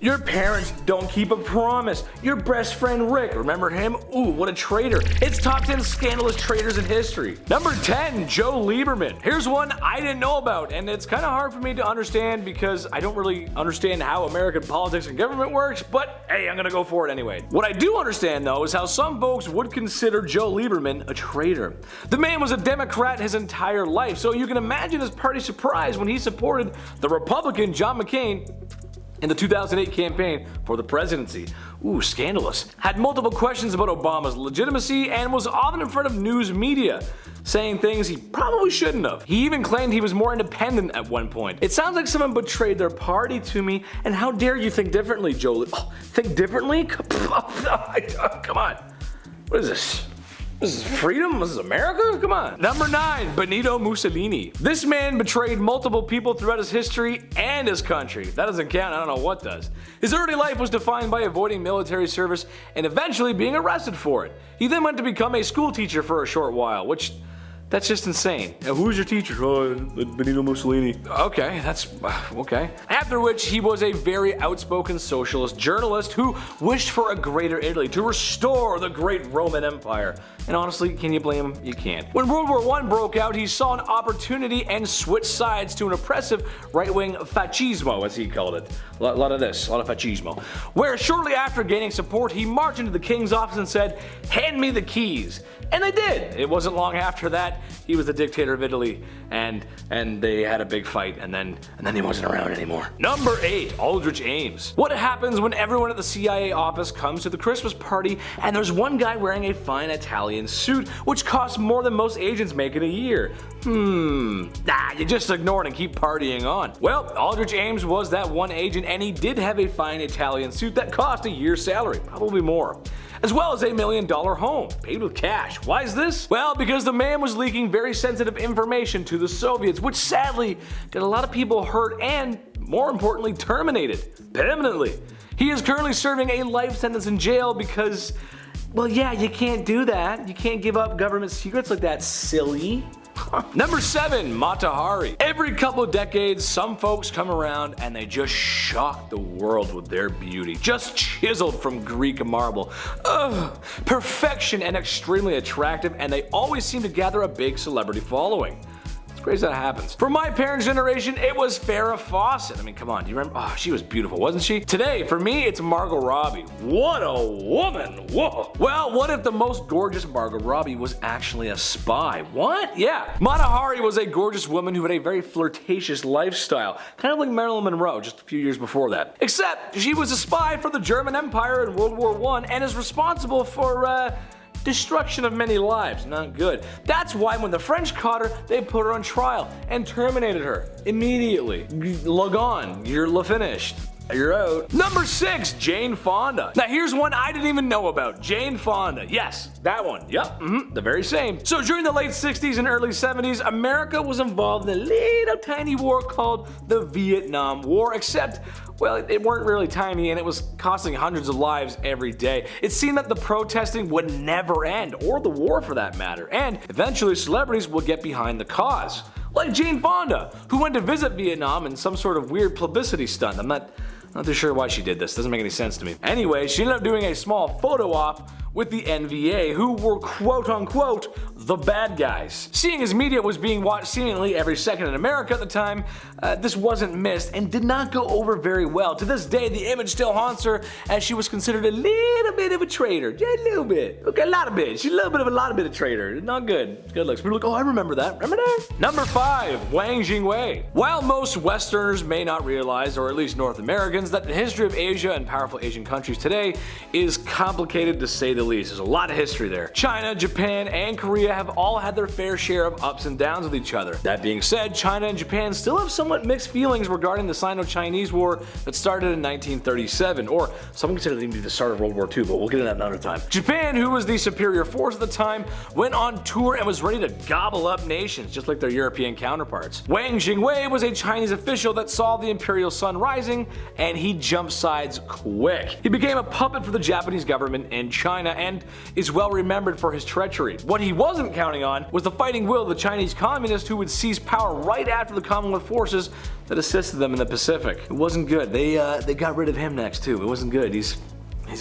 Your parents don't keep a promise. Your best friend Rick, remember him? Ooh, what a traitor. It's top 10 scandalous traitors in history. Number 10, Joe Lieberman. Here's one I didn't know about, and it's kind of hard for me to understand because I don't really understand how American politics and government works, but hey, I'm gonna go for it anyway. What I do understand though is how some folks would consider Joe Lieberman a traitor. The man was a Democrat his entire life, so you can imagine his party's surprise when he supported the Republican John McCain in the 2008 campaign for the presidency. Ooh, scandalous. Had multiple questions about Obama's legitimacy and was often in front of news media, saying things he probably shouldn't have. He even claimed he was more independent at one point. It sounds like someone betrayed their party to me, and how dare you think differently, Joe? Think differently? Come on. What is this? This is freedom? This is America? Come on. Number 9, Benito Mussolini. This man betrayed multiple people throughout his history and his country. If that doesn't count, I don't know what does. His early life was defined by avoiding military service and eventually being arrested for it. He then went to become a school teacher for a short while, which that's just insane. Now, who's your teacher? Oh, Benito Mussolini. Okay, that's okay. After which, he was a very outspoken socialist journalist who wished for a greater Italy to restore the great Roman Empire. And honestly, can you blame him? You can't. When World War I broke out, he saw an opportunity and switched sides to an oppressive right-wing fascismo, as he called it. A lot of fascismo. Where shortly after gaining support, he marched into the king's office and said, "Hand me the keys." And they did. It wasn't long after that he was the dictator of Italy, and they had a big fight, and then he wasn't around anymore. Number 8, Aldrich Ames. What happens when everyone at the CIA office comes to the Christmas party and there's one guy wearing a fine Italian suit, which costs more than most agents make in a year? You just ignore it and keep partying on. Well, Aldrich Ames was that one agent, and he did have a fine Italian suit that cost a year's salary, probably more, as well as $1 million home, paid with cash. Why is this? Well, because the man was leaking very sensitive information to the Soviets, which sadly got a lot of people hurt and, more importantly, terminated permanently. He is currently serving a life sentence in jail because, well, yeah, you can't do that. You can't give up government secrets like that, silly. Number 7, Mata Hari. Every couple of decades, some folks come around and they just shock the world with their beauty. Just chiseled from Greek marble. Perfection and extremely attractive, and they always seem to gather a big celebrity following. Crazy that happens. For my parents' generation, it was Farrah Fawcett. I mean, come on, do you remember? Oh, she was beautiful, wasn't she? Today, for me, it's Margot Robbie. What a woman! Whoa. Well, what if the most gorgeous Margot Robbie was actually a spy? What? Yeah. Mata Hari was a gorgeous woman who had a very flirtatious lifestyle, kind of like Marilyn Monroe just a few years before that. Except, she was a spy for the German Empire in World War I and is responsible for, destruction of many lives. Not good. That's why when the French caught her, they put her on trial and terminated her immediately. Gone. You're finished. You're out. Number 6, Jane Fonda. Now here's one I didn't even know about. Jane Fonda. Yes, that one. Yep, the very same. So during the late 60s and early 70s, America was involved in a little tiny war called the Vietnam War, except, well, it weren't really tiny and it was costing hundreds of lives every day. It seemed that the protesting would never end, or the war for that matter, and eventually celebrities would get behind the cause. Like Jane Fonda, who went to visit Vietnam in some sort of weird publicity stunt. I'm not too sure why she did this. Doesn't make any sense to me. Anyway, she ended up doing a small photo op with the NVA, who were quote-unquote the bad guys. Seeing as media was being watched seemingly every second in America at the time, this wasn't missed and did not go over very well. To this day, the image still haunts her, as she was considered a little bit of a traitor. Just a little bit. Okay, a lot of bit. She's a lot of traitor. Not good. Good looks. People are like, oh, I remember that. Remember that? Number 5, Wang Jinowei. While most Westerners may not realize, or at least North Americans, that the history of Asia and powerful Asian countries today is complicated to say the least. There's a lot of history there. China, Japan, and Korea have all had their fair share of ups and downs with each other. That being said, China and Japan still have somewhat mixed feelings regarding the Sino-Chinese War that started in 1937, or some consider it to be the start of World War II, but we'll get into that another time. Japan, who was the superior force at the time, went on tour and was ready to gobble up nations, just like their European counterparts. Wang Jinowei was a Chinese official that saw the imperial sun rising, and he jumped sides quick. He became a puppet for the Japanese government in China, and is well remembered for his treachery. What he wasn't wasn't counting on was the fighting will of the Chinese communists, who would seize power right after the Commonwealth forces that assisted them in the Pacific. It wasn't good. They got rid of him next too. It wasn't good. He's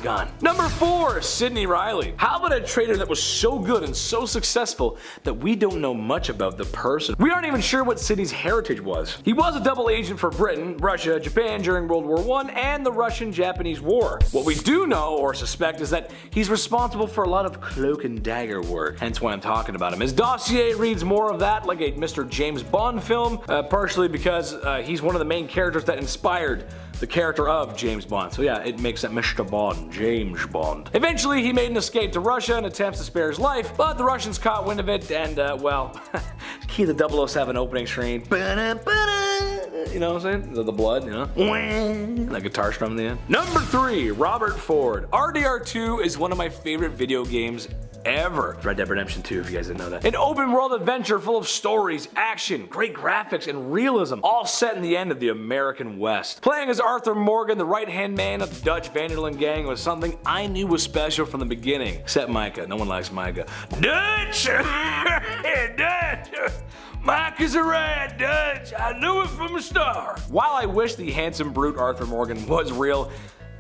gone. Number 4, Sidney Reily. How about a traitor that was so good and so successful that we don't know much about the person? We aren't even sure what Sidney's heritage was. He was a double agent for Britain, Russia, Japan during World War I and the Russian-Japanese War. What we do know or suspect is that he's responsible for a lot of cloak and dagger work, hence why I'm talking about him. His dossier reads more of that like a Mr. James Bond film, partially because he's one of the main characters that inspired the character of James Bond. So yeah, it makes that Mr. Bond, James Bond. Eventually, he made an escape to Russia and attempts to spare his life, but the Russians caught wind of it and, well, key to the 007 opening screen. You know what I'm saying? The blood, you know? That guitar strum in the end. Number 3, Robert Ford. RDR2 is one of my favorite video games ever. Red Dead Redemption 2, if you guys didn't know that. An open world adventure full of stories, action, great graphics, and realism, all set in the end of the American West. Playing as Arthur Morgan, the right-hand man of the Dutch Van der Linde gang, was something I knew was special from the beginning. Except Micah. No one likes Micah. Dutch! Dutch! Micah's a rat, Dutch! I knew it from the start! While I wish the handsome brute Arthur Morgan was real,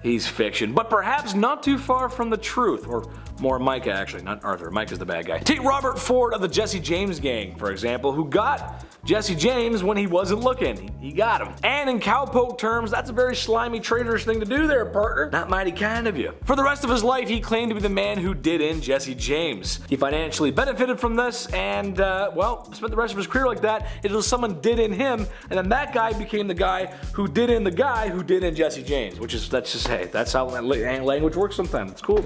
he's fiction, but perhaps not too far from the truth, or more Micah actually, not Arthur. Micah's the bad guy. Take Robert Ford of the Jesse James gang, for example, who got Jesse James when he wasn't looking. He got him. And in cowpoke terms, that's a very slimy, traitorous thing to do there, partner. Not mighty kind of you. For the rest of his life, he claimed to be the man who did in Jesse James. He financially benefited from this and, well, spent the rest of his career like that until someone did in him, and then that guy became the guy who did in the guy who did in Jesse James, which is, that's just, hey, that's how language works sometimes. It's cool.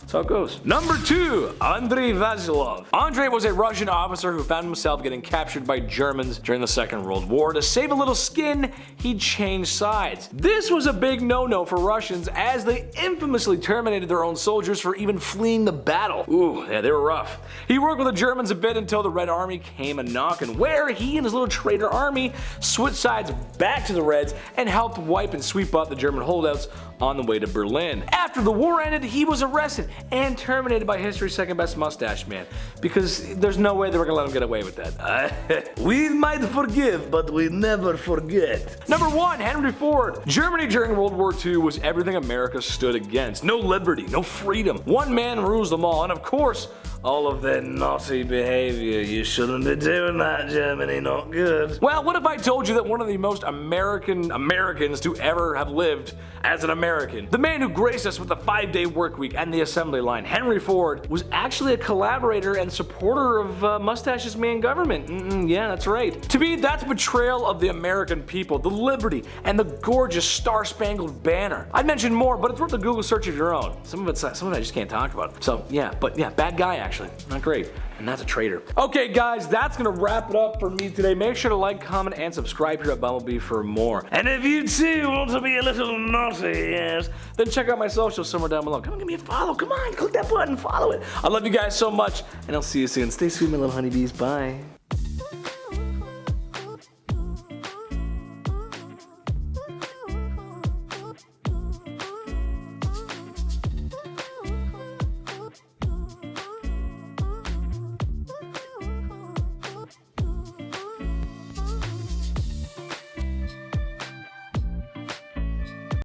That's how it goes. Number 2, Andrey Vlasov. Andrei was a Russian officer who found himself getting captured by Germans during the Second World War. To save a little skin, he changed sides. This was a big no-no for Russians, as they infamously terminated their own soldiers for even fleeing the battle. Ooh, yeah, they were rough. He worked with the Germans a bit until the Red Army came a-knockin', where he and his little traitor army switched sides back to the Reds and helped wipe and sweep out the German holdouts on the way to Berlin. After the war ended, he was arrested and terminated by history's second best mustache man, because there's no way they were gonna let him get away with that. We might forgive, but we never forget. Number 1, Henry Ford. Germany during World War II was everything America stood against. No liberty, no freedom. One man rules them all, and of course, all of that naughty behavior. You shouldn't be doing that, Germany, not good. Well, what if I told you that one of the most Americans to ever have lived as an American, the man who graced us with the 5-day work week and the assembly line, Henry Ford, was actually a collaborator and supporter of Mustache's man government? Yeah, that's right. To me, that's betrayal of the American people, the liberty, and the gorgeous Star-Spangled Banner. I'd mention more, but it's worth a Google search of your own. Some of it I just can't talk about. So yeah, but yeah, bad guy actually, not great. And that's a traitor. Okay guys, that's gonna wrap it up for me today. Make sure to like, comment, and subscribe here at Bumblebee for more. And if you too want to be a little naughty, yes, then check out my socials somewhere down below. Come on, give me a follow. Come on, click that button, follow it. I love you guys so much, and I'll see you soon. Stay sweet, my little honeybees. Bye.